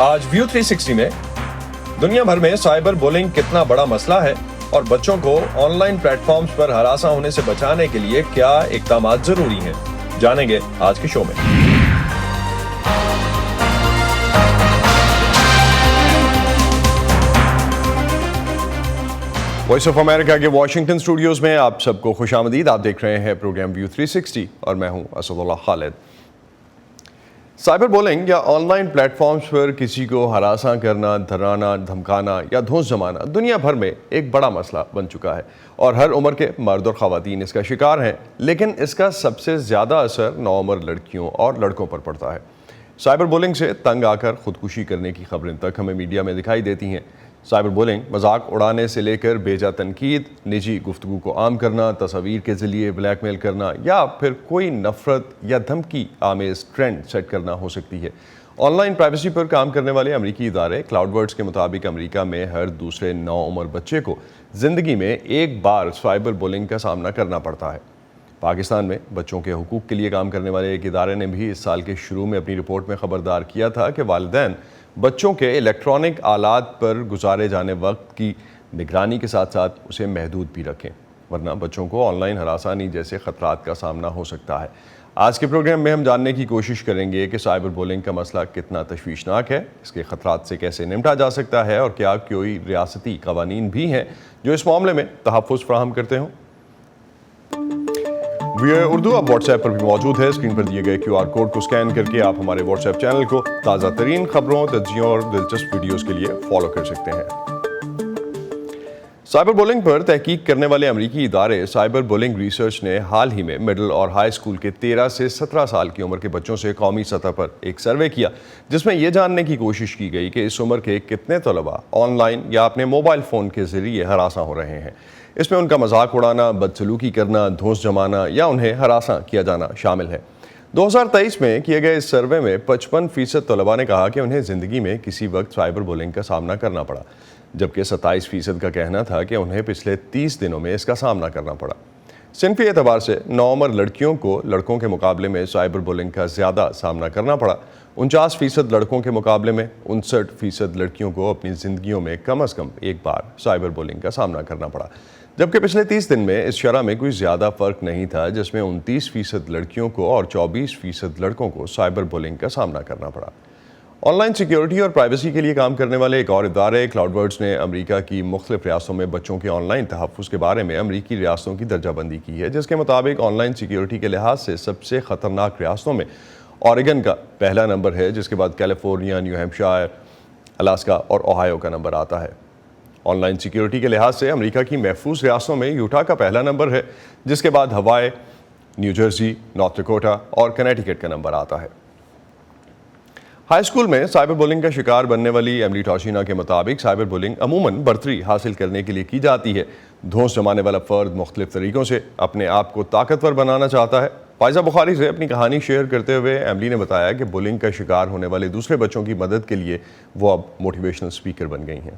آج ویو 360 میں دنیا بھر میں سائبر بولنگ کتنا بڑا مسئلہ ہے اور بچوں کو آن لائن پلیٹ فارمز پر ہراساں ہونے سے بچانے کے لیے کیا اقدامات ضروری ہیں، جانیں گے آج کے شو میں۔ وائس آف امریکہ کے واشنگٹن اسٹوڈیوز میں آپ سب کو خوش آمدید۔ آپ دیکھ رہے ہیں پروگرام ویو 360 اور میں ہوں اسد اللہ خالد۔ سائبر بولنگ یا آن لائن پلیٹ فارمز پر کسی کو ہراساں کرنا، ڈرانا، دھمکانا یا دھونس جمانا دنیا بھر میں ایک بڑا مسئلہ بن چکا ہے اور ہر عمر کے مرد اور خواتین اس کا شکار ہیں، لیکن اس کا سب سے زیادہ اثر نوعمر لڑکیوں اور لڑکوں پر پڑتا ہے۔ سائبر بولنگ سے تنگ آ کر خودکشی کرنے کی خبریں تک ہمیں میڈیا میں دکھائی دیتی ہیں۔ سائبر بولنگ مذاق اڑانے سے لے کر بیجا تنقید، نجی گفتگو کو عام کرنا، تصاویر کے ذریعے بلیک میل کرنا یا پھر کوئی نفرت یا دھمکی آمیز ٹرینڈ سیٹ کرنا ہو سکتی ہے۔ آن لائن پرائیویسی پر کام کرنے والے امریکی ادارے کلاؤڈ ورڈز کے مطابق امریکہ میں ہر دوسرے نوعمر بچے کو زندگی میں ایک بار سائبر بولنگ کا سامنا کرنا پڑتا ہے۔ پاکستان میں بچوں کے حقوق کے لیے کام کرنے والے ایک ادارے نے بھی اس سال کے شروع میں اپنی رپورٹ میں خبردار کیا تھا کہ والدین بچوں کے الیکٹرانک آلات پر گزارے جانے وقت کی نگرانی کے ساتھ ساتھ اسے محدود بھی رکھیں، ورنہ بچوں کو آن لائن ہراسانی جیسے خطرات کا سامنا ہو سکتا ہے۔ آج کے پروگرام میں ہم جاننے کی کوشش کریں گے کہ سائبر بولنگ کا مسئلہ کتنا تشویشناک ہے، اس کے خطرات سے کیسے نمٹا جا سکتا ہے اور کیا کوئی ریاستی قوانین بھی ہیں جو اس معاملے میں تحفظ فراہم کرتے ہوں۔ وی اردو اب واٹس ایپ پر بھی موجود ہے۔ اسکرین پر دیے گئے QR کوڈ کو اسکین کر کے آپ ہمارے واٹس ایپ چینل کو تازہ ترین خبروں، تجزیوں اور دلچسپ ویڈیوز کے لیے فالو کر سکتے ہیں۔ سائبر بولنگ پر تحقیق کرنے والے امریکی ادارے سائبر بولنگ ریسرچ نے حال ہی میں مڈل اور ہائی اسکول کے 13 سے 17 سال کی عمر کے بچوں سے قومی سطح پر ایک سروے کیا، جس میں یہ جاننے کی کوشش کی گئی کہ اس عمر کے کتنے طلباء آن لائن یا اپنے موبائل فون کے ذریعے ہراساں ہو رہے ہیں۔ اس میں ان کا مذاق اڑانا، بدسلوکی کرنا، دھونس جمانا یا انہیں ہراساں کیا جانا شامل ہے۔ 2023 میں کیے گئے اس سروے میں 55% طلباء نے کہا کہ انہیں زندگی میں کسی وقت سائبر بولنگ کا سامنا کرنا پڑا، جبکہ 27% کا کہنا تھا کہ انہیں پچھلے 30 دنوں میں اس کا سامنا کرنا پڑا۔ صنفی اعتبار سے نوعمر لڑکیوں کو لڑکوں کے مقابلے میں سائبر بولنگ کا زیادہ سامنا کرنا پڑا۔ 49% لڑکوں کے مقابلے میں 59% لڑکیوں کو اپنی زندگیوں میں کم از کم ایک بار سائبر بولنگ کا سامنا کرنا پڑا، جبکہ پچھلے 30 دن میں اس شرح میں کوئی زیادہ فرق نہیں تھا، جس میں 29% لڑکیوں کو اور 24% لڑکوں کو سائبر بولنگ کا سامنا کرنا پڑا۔ آن لائن سیکیورٹی اور پرائیویسی کے لیے کام کرنے والے ایک اور ادارے کلاؤڈ ورڈز نے امریکہ کی مختلف ریاستوں میں بچوں کے آن لائن تحفظ کے بارے میں امریکی ریاستوں کی درجہ بندی کی ہے، جس کے مطابق آن لائن سیکیورٹی کے لحاظ سے سب سے خطرناک ریاستوں میں اوریگن کا پہلا نمبر ہے، جس کے بعد کیلیفورنیا، نیو ہیمپشائر، الاسکا اور اوہایو کا نمبر آتا ہے۔ آن لائن سیکیورٹی کے لحاظ سے امریکہ کی محفوظ ریاستوں میں یوٹا کا پہلا نمبر ہے، جس کے بعد ہوائی، نیو جرسی، نارتھ ڈیکوٹا اور کنیٹیکٹ کا نمبر آتا ہے۔ ہائی اسکول میں سائبر بولنگ کا شکار بننے والی ایملی ٹاشینا کے مطابق سائبر بولنگ عموماً برتری حاصل کرنے کے لیے کی جاتی ہے۔ دھونس جمانے والا فرد مختلف طریقوں سے اپنے آپ کو طاقتور بنانا چاہتا ہے۔ فائزہ بخاری سے اپنی کہانی شیئر کرتے ہوئے ایملی نے بتایا کہ بولنگ کا شکار ہونے والے دوسرے بچوں کی مدد کے لیے وہ اب موٹیویشنل اسپیکر بن گئی ہیں۔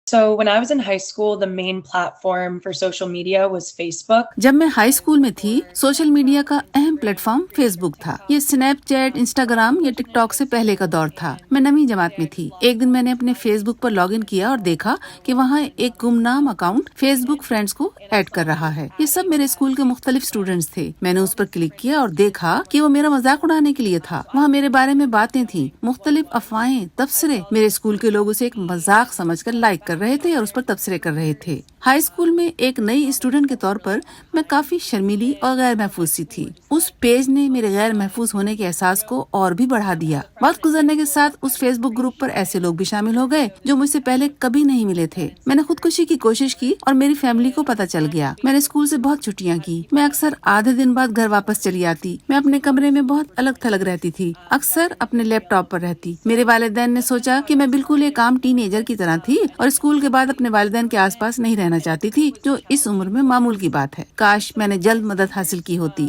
So when I was in high school, the main platform for social media was Facebook. جب میں ہائی اسکول میں تھی، سوشل میڈیا کا اہم پلیٹ فارم فیس بک تھا۔ یہ اسنیپ چیٹ، انسٹاگرام یا ٹک ٹاک سے پہلے کا دور تھا۔ میں 9ویں جماعت میں تھی۔ ایک دن میں نے اپنے face book per log in کیا اور دیکھا کہ وہاں ایک گمنام اکاؤنٹ فیس بک فرینڈز کو ایڈ کر رہا ہے۔ یہ سب میرے اسکول کے مختلف اسٹوڈینٹس تھے۔ میں نے اس پر کلک کیا اور دیکھا کہ وہ میرا مذاق اڑانے کے لیے تھا۔ وہاں میرے بارے میں باتیں تھیں، مختلف افواہیں، تبصرے۔ میرے اسکول کے لوگ اسے ایک مذاق سمجھ کر لائک کر رہے تھے اور اس پر تبصرے کر رہے تھے۔ ہائی اسکول میں ایک نئی اسٹوڈنٹ کے طور پر میں کافی شرمیلی اور غیر محفوظ سی تھی۔ اس پیج نے میرے غیر محفوظ ہونے کے احساس کو اور بھی بڑھا دیا۔ وقت گزرنے کے ساتھ اس فیس بک گروپ پر ایسے لوگ بھی شامل ہو گئے جو مجھ سے پہلے کبھی نہیں ملے تھے۔ میں نے خودکشی کی کوشش کی اور میری فیملی کو پتہ چل گیا۔ میں نے اسکول سے بہت چھٹیاں کی۔ میں اکثر آدھے دن بعد گھر واپس چلی آتی۔ میں اپنے کمرے میں بہت الگ تھلگ رہتی تھی، اکثر اپنے لیپ ٹاپ پر رہتی۔ میرے والدین نے سوچا کہ میں بالکل ایک عام ٹین ایجر کی طرح تھی اور اسکول کے بعد اپنے والدین کے آس پاس نہیں رہنا چاہتی تھی، جو اس عمر میں معمول کی بات ہے۔ کاش میں نے جلد مدد حاصل کی ہوتی،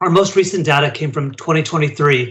Our most recent data came from 2023.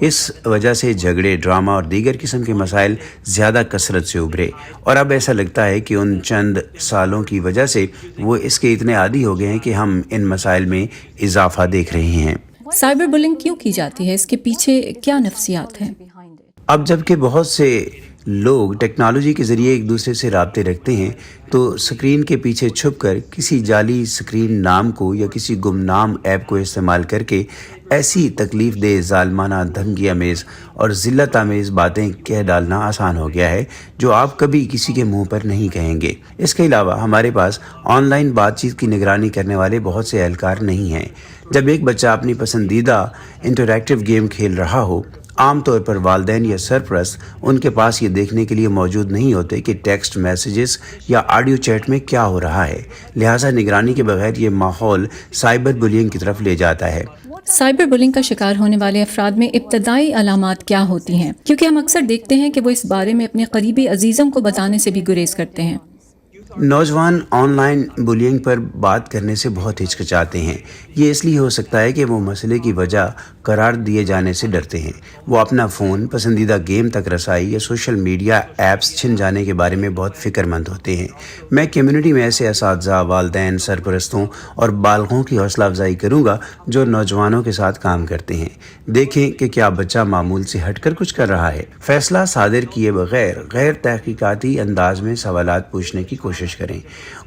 اس وجہ سے جھگڑے، ڈرامہ اور دیگر قسم کے مسائل زیادہ کثرت سے ابھرے اور اب ایسا لگتا ہے کہ ان چند سالوں کی وجہ سے وہ اس کے اتنے عادی ہو گئے ہیں کہ ہم ان مسائل میں اضافہ دیکھ رہے ہیں. سائبر بلنگ کیوں کی جاتی ہے؟ اس کے پیچھے کیا نفسیات ہیں؟ اب جب کہ بہت سے لوگ ٹیکنالوجی کے ذریعے ایک دوسرے سے رابطے رکھتے ہیں تو سکرین کے پیچھے چھپ کر کسی جعلی سکرین نام کو یا کسی گمنام ایپ کو استعمال کر کے ایسی تکلیف دہ، ظالمانہ، دھمکی آمیز اور ذلت آمیز باتیں کہہ ڈالنا آسان ہو گیا ہے جو آپ کبھی کسی کے منہ پر نہیں کہیں گے. اس کے علاوہ ہمارے پاس آن لائن بات چیت کی نگرانی کرنے والے بہت سے اہلکار نہیں ہیں. جب ایک بچہ اپنی پسندیدہ انٹریکٹیو گیم کھیل رہا ہو، عام طور پر والدین یا سرپرست ان کے پاس یہ دیکھنے کے لیے موجود نہیں ہوتے کہ ٹیکسٹ میسیجز یا آڈیو چیٹ میں کیا ہو رہا ہے. لہٰذا نگرانی کے بغیر یہ ماحول سائبر بلینگ کی طرف لے جاتا ہے. سائبر بلنگ کا شکار ہونے والے افراد میں ابتدائی علامات کیا ہوتی ہیں؟ کیونکہ ہم اکثر دیکھتے ہیں کہ وہ اس بارے میں اپنے قریبی عزیزوں کو بتانے سے بھی گریز کرتے ہیں. نوجوان آن لائن بلینگ پر بات کرنے سے بہت ہچکچاتے ہیں. یہ اس لیے ہو سکتا ہے کہ وہ مسئلے کی وجہ قرار دیے جانے سے ڈرتے ہیں. وہ اپنا فون، پسندیدہ گیم تک رسائی یا سوشل میڈیا ایپس چھن جانے کے بارے میں بہت فکر مند ہوتے ہیں. میں کمیونٹی میں ایسے اساتذہ، والدین، سرپرستوں اور بالغوں کی حوصلہ افزائی کروں گا جو نوجوانوں کے ساتھ کام کرتے ہیں. دیکھیں کہ کیا بچہ معمول سے ہٹ کر کچھ کر رہا ہے. فیصلہ صادر کیے بغیر غیر تحقیقاتی انداز میں سوالات پوچھنے کی کوشش کریں.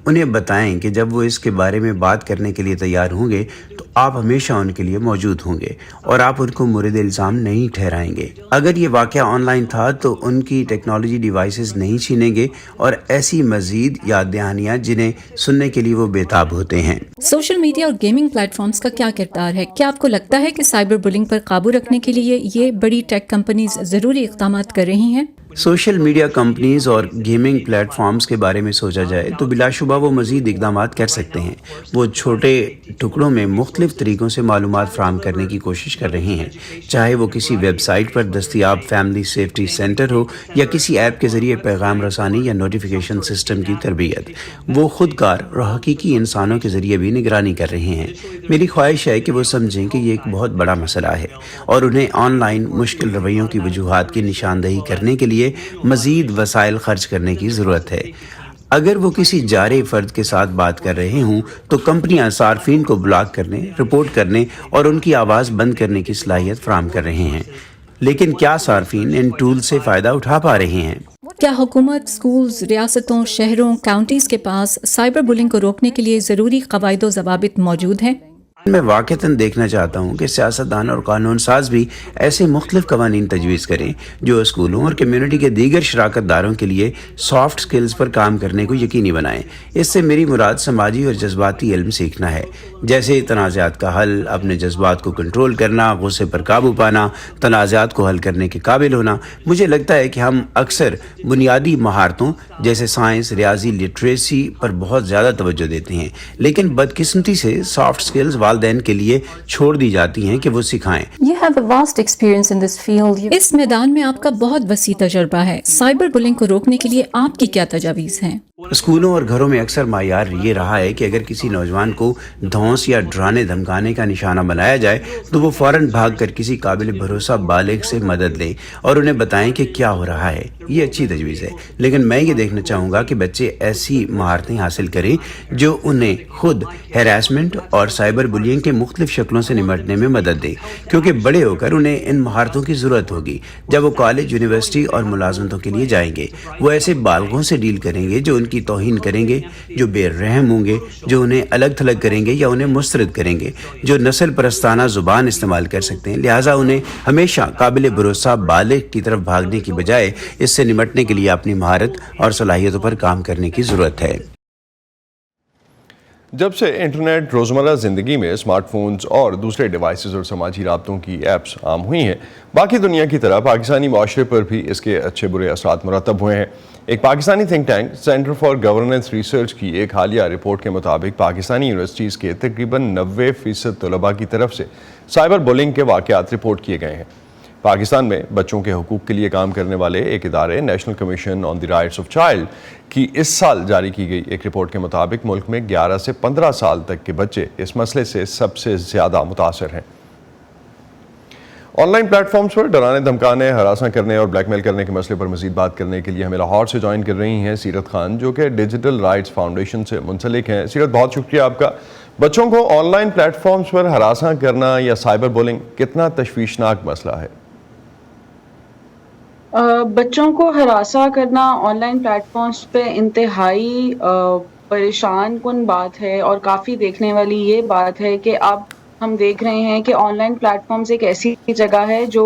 انہیں بتائیں کہ جب وہ اس کے بارے میں بات کرنے کے لیے تیار ہوں گے تو آپ ہمیشہ ان کے لیے موجود ہوں گے اور آپ ان کو مورد الزام نہیں ٹھہرائیں گے. اگر یہ واقعہ آن لائن تھا تو ان کی ٹیکنالوجی ڈیوائسز نہیں چھینیں گے اور ایسی مزید یاد دہانیاں جنہیں سننے کے لیے وہ بےتاب ہوتے ہیں. سوشل میڈیا اور گیمنگ پلیٹ فارمز کا کیا کردار ہے؟ کیا آپ کو لگتا ہے کہ سائبر بلنگ پر قابو رکھنے کے لیے یہ بڑی ٹیک کمپنیز ضروری اقدامات کر رہی ہیں؟ سوشل میڈیا کمپنیز اور گیمنگ پلیٹ فارمز کے بارے میں سوچا جائے تو بلا شبہ وہ مزید اقدامات کر سکتے ہیں. وہ چھوٹے ٹکڑوں میں مختلف طریقوں سے معلومات فراہم کرنے کی کوشش کر رہے ہیں، چاہے وہ کسی ویب سائٹ پر دستیاب فیملی سیفٹی سینٹر ہو یا کسی ایپ کے ذریعے پیغام رسانی یا نوٹیفیکیشن سسٹم کی تربیت. وہ خود کار اور حقیقی انسانوں کے ذریعے بھی نگرانی کر رہے ہیں. میری خواہش ہے کہ وہ سمجھیں کہ یہ ایک بہت بڑا مسئلہ ہے اور انہیں آن لائن مشکل رویوں کی وجوہات کی نشاندہی کرنے کے لیے مزید وسائل خرچ کرنے کی ضرورت ہے. اگر وہ کسی جارح فرد کے ساتھ بات کر رہے ہوں تو کمپنیاں صارفین کو بلاک کرنے، رپورٹ کرنے اور ان کی آواز بند کرنے کی صلاحیت فراہم کر رہے ہیں. لیکن کیا صارفین ان ٹول سے فائدہ اٹھا پا رہے ہیں؟ کیا حکومت، سکولز، ریاستوں، شہروں، کاؤنٹیز کے پاس سائبر بلنگ کو روکنے کے لیے ضروری قواعد و ضوابط موجود ہیں؟ میں واقعتاً دیکھنا چاہتا ہوں کہ سیاستدان اور قانون ساز بھی ایسے مختلف قوانین تجویز کریں جو اسکولوں اور کمیونٹی کے دیگر شراکت داروں کے لیے سافٹ سکلز پر کام کرنے کو یقینی بنائیں. اس سے میری مراد سماجی اور جذباتی علم سیکھنا ہے، جیسے تنازعات کا حل، اپنے جذبات کو کنٹرول کرنا، غصے پر قابو پانا، تنازعات کو حل کرنے کے قابل ہونا. مجھے لگتا ہے کہ ہم اکثر بنیادی مہارتوں جیسے سائنس، ریاضی، لٹریسی پر بہت زیادہ توجہ دیتے ہیں، لیکن بدقسمتی سے سافٹ سکلز والدین کے لیے چھوڑ دی جاتی ہیں کہ وہ سکھائیں. اس میدان میں آپ کا بہت وسیع تجربہ ہے. سائبر بلنگ کو روکنے کے لیے آپ کی کیا تجاویز ہیں؟ اسکولوں اور گھروں میں اکثر معیار یہ رہا ہے کہ اگر کسی نوجوان کو دھونس یا ڈرانے دھمکانے کا نشانہ بنایا جائے تو وہ فوراً بھاگ کر کسی قابل بھروسہ بالغ سے مدد لیں اور انہیں بتائیں کہ کیا ہو رہا ہے. یہ اچھی تجویز ہے، لیکن میں یہ دیکھنا چاہوں گا کہ بچے ایسی مہارتیں حاصل کریں جو انہیں خود ہیراسمنٹ اور سائبر بلینگ کے مختلف شکلوں سے نمٹنے میں مدد دے، کیونکہ بڑے ہو کر انہیں ان مہارتوں کی ضرورت ہوگی. جب وہ کالج، یونیورسٹی اور ملازمتوں کے لیے جائیں گے، وہ ایسے بالغوں سے ڈیل کریں گے جو ان کی توہین کریں گے، جو بے رحم ہوں گے، جو انہیں الگ تھلگ کریں گے یا انہیں مسترد کریں گے، جو نسل پرستانہ زبان استعمال کر سکتے ہیں. لہٰذا انہیں ہمیشہ قابل بھروسہ بالغ کی طرف بھاگنے کی بجائے اس سے نمٹنے کے لیے اپنی مہارت اور صلاحیتوں پر کام کرنے کی ضرورت ہے. جب سے انٹرنیٹ روزمرہ زندگی میں اسمارٹ فونز اور دوسرے ڈیوائسز اور سماجی رابطوں کی ایپس عام ہوئی ہیں، باقی دنیا کی طرح پاکستانی معاشرے پر بھی اس کے اچھے برے اثرات مرتب ہوئے ہیں. ایک Pakistani think tank centre for governance research کی ایک حالیہ رپورٹ کے مطابق پاکستانی یونیورسٹیز کے تقریباً 90% طلباء کی طرف سے سائبر بلنگ کے واقعات رپورٹ کیے گئے ہیں. پاکستان میں بچوں کے حقوق کے لیے کام کرنے والے ایک ادارے national commission on the rights of child کی اس سال جاری کی گئی ایک رپورٹ کے مطابق ملک میں 11 سے 15 سال تک کے بچے اس مسئلے سے سب سے زیادہ متاثر ہیں. آن لائن پلیٹ فارمز پر ڈرانے دھمکانے ہراساں کرنے اور بلیک میل کرنے کے مسئلے پر مزید بات کرنے کے لیے ہمیں لاہور سے جوائن کر رہی ہیں سیرت خان، جو کہ ڈیجیٹل رائٹس فاؤنڈیشن سے منسلک ہیں۔ سیرت، بہت شکریہ آپ کا۔ بچوں کو آن لائن پلیٹ فارمز پر ہراساں کرنا یا سائبر بولنگ کتنا تشویشناک مسئلہ ہے؟ بچوں کو ہراساں کرنا آن لائن پلیٹ فارمز پہ انتہائی پریشان کن بات ہے، اور کافی دیکھنے والی یہ بات ہے کہ اب ہم دیکھ رہے ہیں کہ آن لائن پلیٹ فارمز ایک ایسی جگہ ہے جو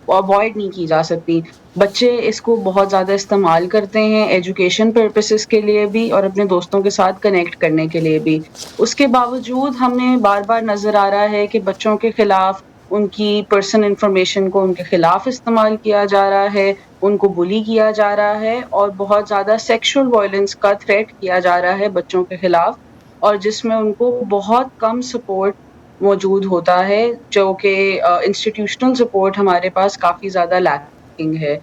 اوائڈ نہیں کی جا سکتی۔ بچے اس کو بہت زیادہ استعمال کرتے ہیں ایجوکیشن پرپسز کے لیے بھی اور اپنے دوستوں کے ساتھ کنیکٹ کرنے کے لیے بھی۔ اس کے باوجود ہمیں بار بار نظر آ رہا ہے کہ بچوں کے خلاف ان کی پرسنل انفارمیشن کو ان کے خلاف استعمال کیا جا رہا ہے، ان کو بلی کیا جا رہا ہے، اور بہت زیادہ سیکشول وائلنس کا تھریٹ کیا جا رہا ہے بچوں کے خلاف، اور جس میں ان کو بہت کم سپورٹ موجود ہوتا ہے، جو کہ انسٹیٹیوشنل سپورٹ ہمارے پاس کافی زیادہ لیکنگ ہے۔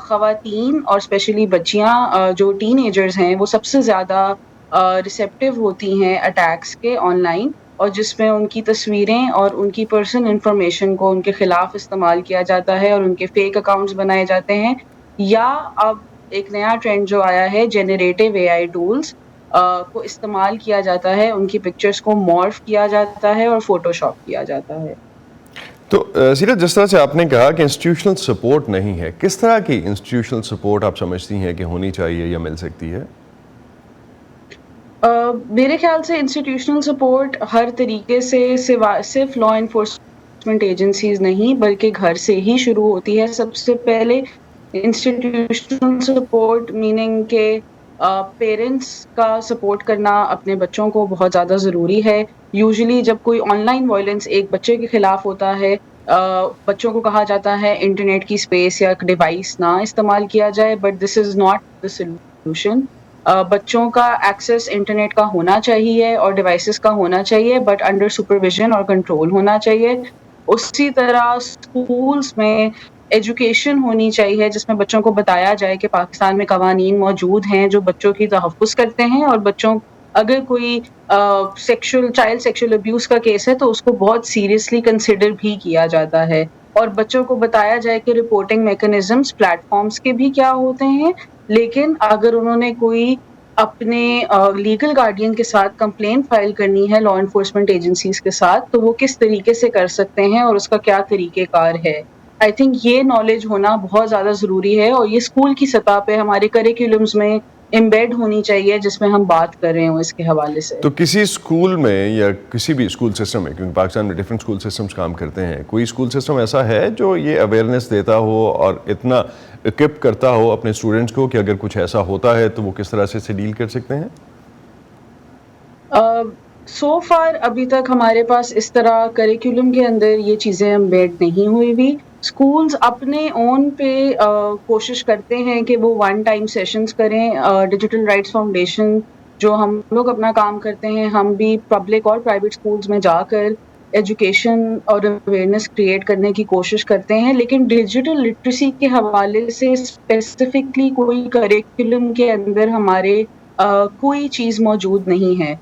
خواتین اور اسپیشلی بچیاں جو ٹین ایجرز ہیں وہ سب سے زیادہ ریسیپٹیو ہوتی ہیں اٹیکس کے آن لائن، اور جس میں ان کی تصویریں اور ان کی پرسنل انفارمیشن کو ان کے خلاف استعمال کیا جاتا ہے اور ان کے فیک اکاؤنٹس بنائے جاتے ہیں، یا اب ایک نیا ٹرینڈ جو آیا ہے جنریٹیو اے آئی ٹولز کو استعمال کیا جاتا ہے، ان کی پکچرز کو مورف کیا جاتا ہے اور فوٹو شاپ کیا جاتا ہے۔ تو سیرت، جس طرح سے آپ نے کہا کہ انسٹیٹیوشنل سپورٹ نہیں ہے، کس طرح کی انسٹیٹیوشنل سپورٹ آپ سمجھتی ہیں کہ ہونی چاہیے یا مل سکتی ہے؟ میرے خیال سے انسٹیٹیوشنل سپورٹ ہر طریقے سے صرف لا انفورسمنٹ ایجنسیز نہیں بلکہ گھر سے ہی شروع ہوتی ہے۔ سب سے پہلے انسٹیٹیوشنل سپورٹ میننگ کہ پیرنٹس کا سپورٹ کرنا اپنے بچوں کو بہت زیادہ ضروری ہے۔ یوزلی جب کوئی آن لائن وائلنس ایک بچے کے خلاف ہوتا ہے، بچوں کو کہا جاتا ہے انٹرنیٹ کی اسپیس یا ڈیوائس نہ استعمال کیا جائے، but this is not the solution. بچوں کا ایکسیس انٹرنیٹ کا ہونا چاہیے اور ڈیوائسز کا ہونا چاہیے، بٹ انڈر سپرویژن اور کنٹرول ہونا چاہیے۔ اسی طرح اسکولس میں ایجوکیشن ہونی چاہیے جس میں بچوں کو بتایا جائے کہ پاکستان میں قوانین موجود ہیں جو بچوں کی تحفظ کرتے ہیں، اور بچوں اگر کوئی چائلڈ سیکشل ابیوز کا کیس ہے تو اس کو بہت سیریسلی کنسیڈر بھی کیا جاتا ہے، اور بچوں کو بتایا جائے کہ رپورٹنگ میکنزمز پلیٹ فارمز کے بھی کیا ہوتے ہیں، لیکن اگر انہوں نے کوئی اپنے لیگل گارڈین کے ساتھ کمپلین فائل کرنی ہے لا انفورسمنٹ ایجنسیز کے ساتھ تو وہ کس طریقے سے کر سکتے ہیں اور اس کا کیا طریقہ کار ہے۔ آئی تھنک یہ نالج ہونا بہت زیادہ ضروری ہے، اور یہ اسکول کی سطح پہ ہمارے کریکولمز میں امبیڈ ہونی چاہیے جس میں ہم بات کر رہے ہوں اس کے حوالے سے۔ تو کسی اسکول میں یا کسی بھی اسکول سسٹم میں، کیونکہ پاکستان میں ڈفرینٹ اسکول سسٹمز کام کرتے ہیں، کوئی اسکول سسٹم ایسا ہے جو یہ اویئرنیس دیتا ہو اور اتنا اکوپ کرتا ہو اپنے اسٹوڈنٹس کو کہ اگر کچھ ایسا ہوتا ہے تو وہ کس طرح سے ڈیل کر سکتے ہیں؟ سو فار ابھی تک ہمارے پاس اس طرح کریکولم کے اندر یہ چیزیں امبیڈ نہیں ہوئی بھی۔ اسکولز اپنے اون پہ کوشش کرتے ہیں کہ وہ ون ٹائم سیشنز کریں۔ ڈیجیٹل رائٹس فاؤنڈیشن جو ہم لوگ اپنا کام کرتے ہیں، ہم بھی پبلک اور پرائیویٹ اسکولز میں جا کر ایجوکیشن اور اویئرنیس کریٹ کرنے کی کوشش کرتے ہیں، لیکن ڈیجیٹل لٹریسی کے حوالے سے اسپیسیفکلی کوئی کریکولم کے اندر ہمارے کوئی چیز موجود نہیں ہے۔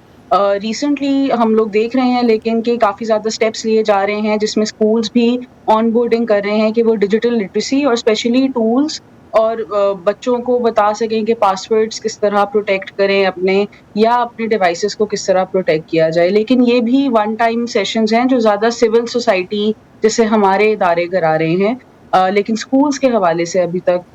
ریسنٹلی ہم لوگ دیکھ رہے ہیں لیکن کہ کافی زیادہ اسٹیپس لیے جا رہے ہیں جس میں اسکولز بھی آن بورڈنگ کر رہے ہیں کہ وہ ڈیجیٹل لٹریسی اور اسپیشلی ٹولز اور بچوں کو بتا سکیں کہ پاسورڈز کس طرح پروٹیکٹ کریں اپنے، یا اپنے ڈیوائسز کو کس طرح پروٹیکٹ کیا جائے۔ لیکن یہ بھی ون ٹائم سیشنز ہیں جو زیادہ سول سوسائٹی جیسے ہمارے ادارے کرا رہے ہیں، لیکن اسکولز کے حوالے سے ابھی تک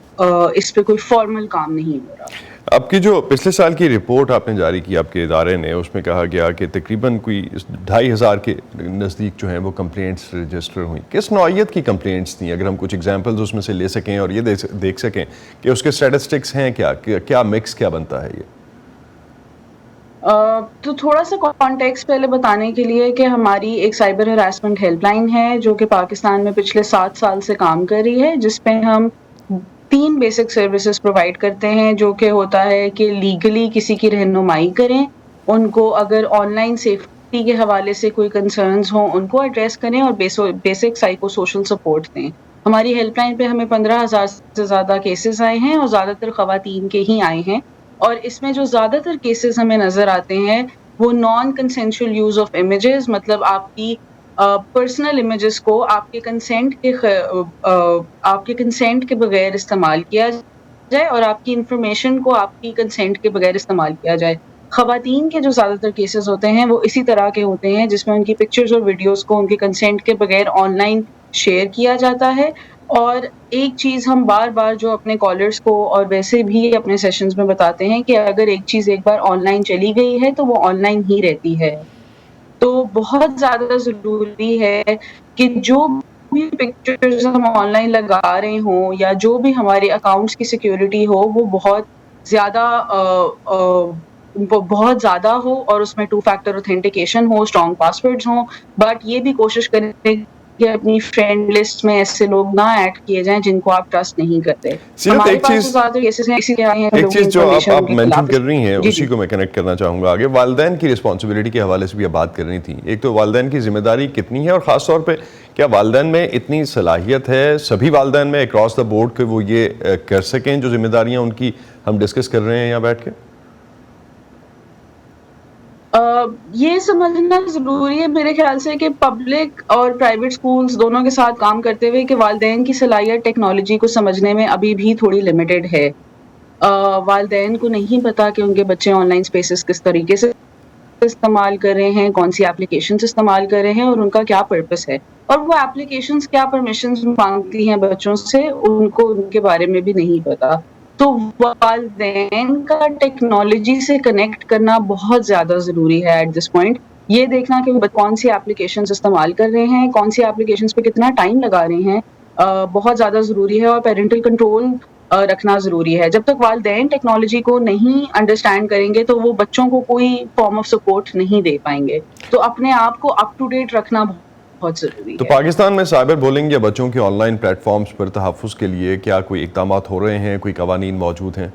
اس پہ کوئی فارمل کام نہیں ہو رہا۔ آپ کی جو پچھلے سال کی رپورٹ آپ نے جاری کی آپ کے ادارے نے، اس میں کہا گیا کہ تقریباً کوئی 2500 کے نزدیک جو ہیں وہ کمپلینٹس رجسٹر ہوئیں۔ کس نوعیت کی کمپلینٹس تھیں؟ اگر ہم کچھ ایگزامپلز اس میں سے لے سکیں اور یہ دیکھ سکیں کہ اس کے اسٹیٹسٹکس ہیں کیا مکس کیا بنتا ہے یہ؟ تو تھوڑا سا کانٹیکس پہلے بتانے کے لیے کہ ہماری ایک سائبر ہراسمنٹ ہیلپ لائن ہے جو کہ پاکستان میں پچھلے 7 سال سے کام کر رہی ہے، جس پہ ہم 3 بیسک سروسز پرووائڈ کرتے ہیں، جو کہ ہوتا ہے کہ لیگلی کسی کی رہنمائی کریں، ان کو اگر آن لائن سیفٹی کے حوالے سے کوئی کنسرنز ہوں ان کو ایڈریس کریں، اور بیسک سائیکو سوشل سپورٹ دیں۔ ہماری ہیلپ لائن پہ ہمیں 15,000 سے زیادہ کیسز آئے ہیں اور زیادہ تر خواتین کے ہی آئے ہیں، اور اس میں جو زیادہ تر کیسز ہمیں نظر آتے ہیں وہ نان کنسینشول یوز آف امیجز، مطلب آپ کی پرسنل امیجز کو آپ کے کنسینٹ کے بغیر استعمال کیا جائے اور آپ کی انفارمیشن کو آپ کی کنسینٹ کے بغیر استعمال کیا جائے. خواتین کے جو زیادہ تر کیسز ہوتے ہیں وہ اسی طرح کے ہوتے ہیں جس میں ان کی پکچرز اور ویڈیوز کو ان کے کنسینٹ کے بغیر آن لائن شیئر کیا جاتا ہے. اور ایک چیز ہم بار بار جو اپنے کالرز کو اور ویسے بھی اپنے سیشنز میں بتاتے ہیں کہ اگر ایک چیز ایک بار آن لائن چلی گئی ہے تو وہ آن لائن ہی رہتی ہے. تو بہت زیادہ ضروری ہے کہ جو بھی پکچرز ہم آن لائن لگا رہے ہوں یا جو بھی ہمارے اکاؤنٹس کی سیکیورٹی ہو وہ بہت زیادہ ہو اور اس میں 2 فیکٹر اوتھینٹیکیشن ہو, اسٹرانگ پاسورڈز ہوں. بٹ یہ بھی کوشش کریں کہ اپنی فرینڈ لسٹ میں ایسے لوگ نہ ایڈ کیے جائیں جن کو آپ ٹرسٹ نہیں کرتے. ہمارے پاس زیادہ کیسز ہیں اسی طرح ایک چیز جو آپ مینشن کر رہی ہیں اسی کو میں کنیکٹ کرنا چاہوں گا آگے. والدین کی رسپانسبلٹی کے حوالے سے بھی آپ بات کر رہی تھیں. ایک تو والدین کی ذمہ داری کتنی ہے اور خاص طور پہ کیا والدین میں اتنی صلاحیت ہے سبھی والدین میں اکراس دا بورڈ کہ وہ یہ کر سکیں جو ذمہ داریاں ان کی ہم ڈسکس کر رہے ہیں یہاں بیٹھ کے؟ یہ سمجھنا ضروری ہے میرے خیال سے کہ پبلک اور پرائیویٹ سکولز دونوں کے ساتھ کام کرتے ہوئے کہ والدین کی صلاحیت ٹیکنالوجی کو سمجھنے میں ابھی بھی تھوڑی لمیٹڈ ہے. والدین کو نہیں پتا کہ ان کے بچے آن لائن اسپیسز کس طریقے سے استعمال کر رہے ہیں, کون سی اپلیکیشنز استعمال کر رہے ہیں اور ان کا کیا پرپس ہے, اور وہ اپلیکیشنز کیا پرمیشنز مانگتی ہیں بچوں سے ان کو ان کے بارے میں بھی نہیں پتا. تو والدین کا ٹیکنالوجی سے کنیکٹ کرنا بہت زیادہ ضروری ہے ایٹ دس پوائنٹ. یہ دیکھنا کہ کون سی اپلیکیشنز استعمال کر رہے ہیں, کون سی اپلیکیشنز پہ کتنا ٹائم لگا رہے ہیں, بہت زیادہ ضروری ہے. اور پیرنٹل کنٹرول رکھنا ضروری ہے. جب تک والدین ٹیکنالوجی کو نہیں انڈرسٹینڈ کریں گے تو وہ بچوں کو کوئی فارم آف سپورٹ نہیں دے پائیں گے. تو اپنے آپ کو اپ ٹو ڈیٹ رکھنا بہت ضروری ہے. تو پاکستان میں سائبر بولنگ یا بچوں کے آن لائن پلیٹ فارمز پر تحفظ کے لیے کیا کوئی اقدامات ہو رہے ہیں, کوئی قوانین موجود ہیں؟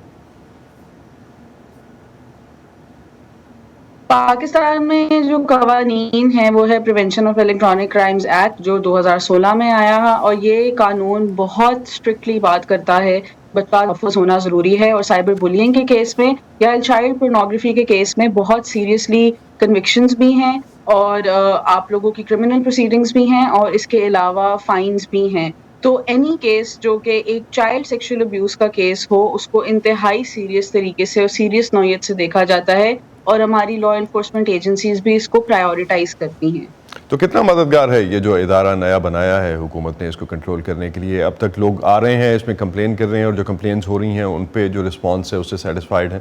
پاکستان میں جو قوانین ہیں وہ ہے prevention of electronic crimes act جو 2016 میں آیا ہے, اور یہ قانون بہت اسٹرکٹلی بات کرتا ہے بچہ تحفظ ہونا ضروری ہے. اور سائبر بولنگ کے کیس میں یا چائلڈ پورنوگرافی کے کیس میں بہت سیریسلی کنوکشنز بھی ہیں اور آپ لوگوں کی کرمنل پروسیڈنگز بھی ہیں اور اس کے علاوہ فائنز بھی ہیں. تو اینی کیس جو کہ ایک چائلڈ سیکشل ابیوز کا کیس ہو اس کو انتہائی سیریس طریقے سے اور سیریس نوعیت سے دیکھا جاتا ہے, اور ہماری لا انفورسمنٹ ایجنسیز بھی اس کو پرائیورٹائز کرتی ہیں. تو کتنا مددگار ہے یہ جو ادارہ نیا بنایا ہے حکومت نے اس کو کنٹرول کرنے کے لیے؟ اب تک لوگ آ رہے ہیں اس میں کمپلین کر رہے ہیں اور جو کمپلینس ہو رہی ہیں ان پہ جو رسپانس ہے اس سے سیٹسفائیڈ ہیں؟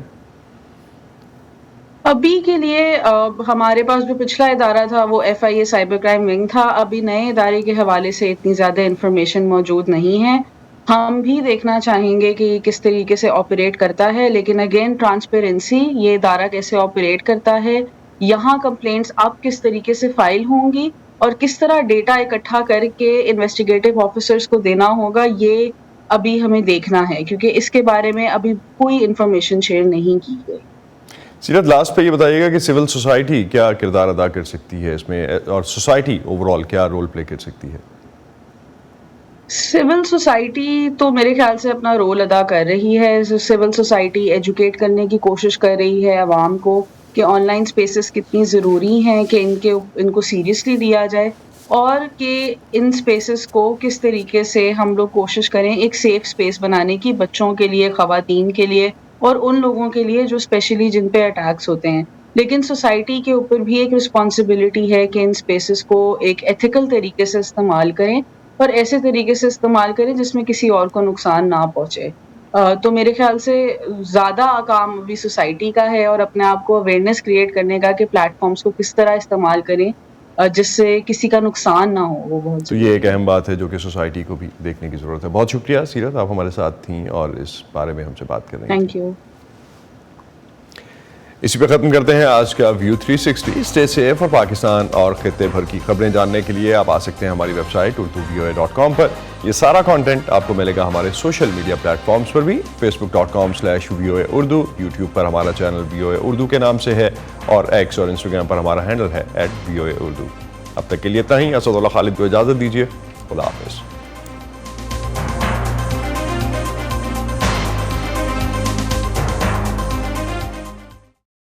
ابھی کے لیے ہمارے پاس جو پچھلا ادارہ تھا وہ FIA سائبر کرائم ونگ تھا. ابھی نئے ادارے کے حوالے سے اتنی زیادہ انفارمیشن موجود نہیں ہے. ہم بھی دیکھنا چاہیں گے کہ کس طریقے سے آپریٹ کرتا ہے, لیکن اگین ٹرانسپیرنسی, یہ ادارہ کیسے آپریٹ کرتا ہے, یہاں کمپلینٹس اب کس طریقے سے فائل ہوں گی اور کس طرح ڈیٹا اکٹھا کر کے انویسٹیگیٹو آفیسرز کو دینا ہوگا, یہ ابھی ہمیں دیکھنا ہے کیونکہ اس کے بارے میں ابھی کوئی انفارمیشن شیئر نہیں کی گئی. سیرت لاسٹ پہ یہ بتائیے گا کہ سول سوسائٹی کیا کردار ادا کر سکتی ہے اس میں, اور سوسائٹی اوور آل کیا رول پلے کر سکتی ہے؟ سول سوسائٹی تو میرے خیال سے اپنا رول ادا کر رہی ہے. سول سوسائٹی ایجوکیٹ کرنے کی کوشش کر رہی ہے عوام کو کہ آن لائن اسپیسز کتنی ضروری ہیں کہ ان کو سیریسلی لیا جائے, اور کہ ان اسپیسز کو کس طریقے سے ہم لوگ کوشش کریں ایک سیف اسپیس بنانے کی بچوں کے لیے, خواتین کے لیے اور ان لوگوں کے لیے جو اسپیشلی جن پہ اٹیکس ہوتے ہیں. لیکن سوسائٹی کے اوپر بھی ایک رسپانسبلٹی ہے کہ ان اسپیسز کو ایک ایتھیکل طریقے سے استعمال کریں اور ایسے طریقے سے استعمال کریں جس میں کسی اور کو نقصان نہ پہنچے. تو میرے خیال سے زیادہ کام ابھی سوسائٹی کا ہے اور اپنے آپ کو اویئرنیس کریٹ کرنے کا کہ پلیٹ فارمز کو کس طرح استعمال کریں جس سے کسی کا نقصان نہ ہو. وہ بہت تو یہ ایک اہم بات ہے جو کہ سوسائٹی کو بھی دیکھنے کی ضرورت ہے. بہت شکریہ سیرت, آپ ہمارے ساتھ تھیں اور اس بارے میں ہم سے بات کر رہے ہیں. Thank you. اسی پہ ختم کرتے ہیں آج کا ویو 360. اسٹے سیف, اور پاکستان اور خطے بھر کی خبریں جاننے کے لیے آپ آ سکتے ہیں ہماری ویب سائٹ urduvoa.com پر. یہ سارا کانٹینٹ آپ کو ملے گا ہمارے سوشل میڈیا پلیٹ فارمز پر بھی, facebook.com/VOA Urdu, یوٹیوب پر ہمارا چینل VOA Urdu کے نام سے ہے, اور ایکس اور انسٹاگرام پر ہمارا ہینڈل ہے @VOA Urdu. اب تک کے لیے اتنا ہی. اسد اللہ خالد کو اجازت دیجیے. خدا حافظ.